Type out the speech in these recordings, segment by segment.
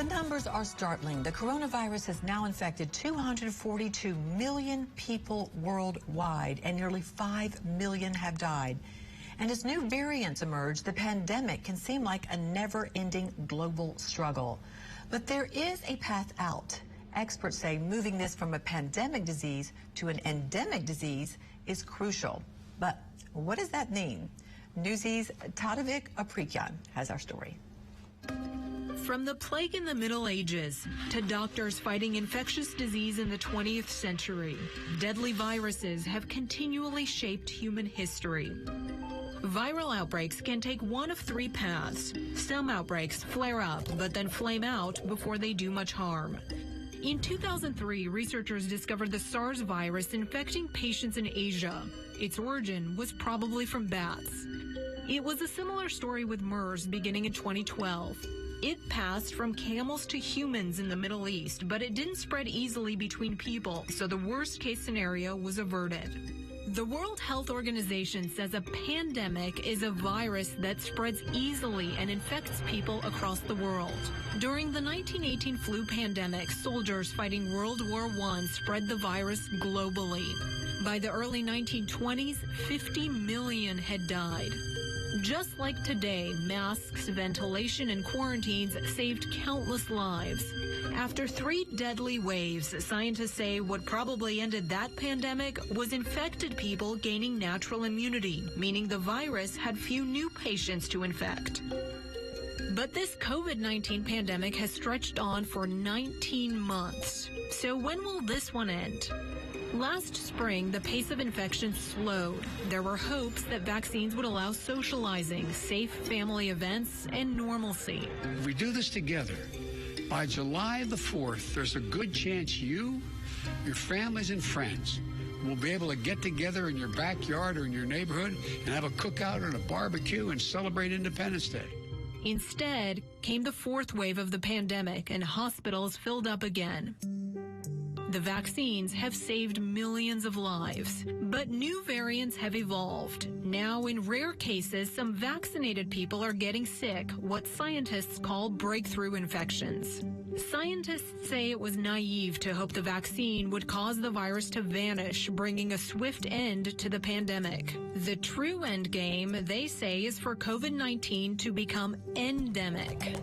The numbers are startling. The coronavirus has now infected 242 million people worldwide, and nearly 5 million have died. And as new variants emerge, the pandemic can seem like a never-ending global struggle. But there is a path out. Experts say moving this from a pandemic disease to an endemic disease is crucial. But what does that mean? Newsy's Untitled Chapter has our story. From the plague in the Middle Ages to doctors fighting infectious disease in the 20th century, deadly viruses have continually shaped human history. Viral outbreaks can take one of three paths. Some outbreaks flare up, but then flame out before they do much harm. In 2003, researchers discovered the SARS virus infecting patients in Asia. Its origin was probably from bats. It was a similar story with MERS beginning in 2012. It passed from camels to humans in the Middle East, but it didn't spread easily between people, so the worst-case scenario was averted. The World Health Organization says a pandemic is a virus that spreads easily and infects people across the world. During the 1918 flu pandemic, soldiers fighting World War I spread the virus globally. By the early 1920s, 50 million had died. Just like today, masks, ventilation, and quarantines saved countless lives. After 3 deadly waves, scientists say what probably ended that pandemic was infected people gaining natural immunity, meaning the virus had few new patients to infect. But this COVID-19 pandemic has stretched on for 19 months. So when will this one end? Last spring, the pace of infection slowed. There were hopes that vaccines would allow socializing, safe family events, and normalcy. If we do this together, by July the 4th, there's a good chance you, your families, and friends will be able to get together in your backyard or in your neighborhood and have a cookout and a barbecue and celebrate Independence Day. Instead, came the 4th wave of the pandemic, and hospitals filled up again. The vaccines have saved millions of lives, but new variants have evolved. Now, in rare cases, some vaccinated people are getting sick, what scientists call breakthrough infections. Scientists say it was naive to hope the vaccine would cause the virus to vanish, bringing a swift end to the pandemic. The true end game, they say, is for COVID-19 to become endemic.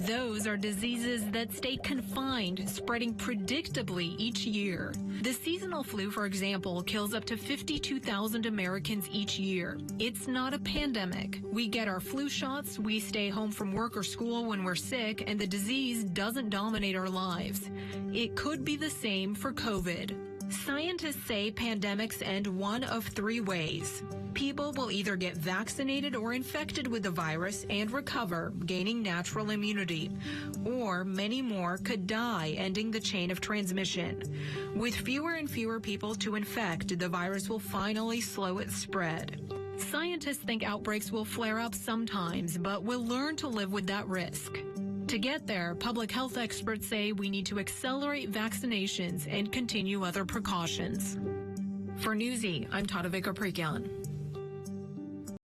Those are diseases that stay confined, spreading predictably each year. The seasonal flu, for example, kills up to 52,000 Americans each year. It's not a pandemic. We get our flu shots, we stay home from work or school when we're sick, and the disease doesn't dominate our lives. It could be the same for COVID. Scientists say pandemics end one of 3 ways. People will either get vaccinated or infected with the virus and recover, gaining natural immunity. Or many more could die, ending the chain of transmission. With fewer and fewer people to infect, the virus will finally slow its spread. Scientists think outbreaks will flare up sometimes, but we'll learn to live with that risk. To get there, public health experts say we need to accelerate vaccinations and continue other precautions. For Newsy, I'm Untitled Chapter.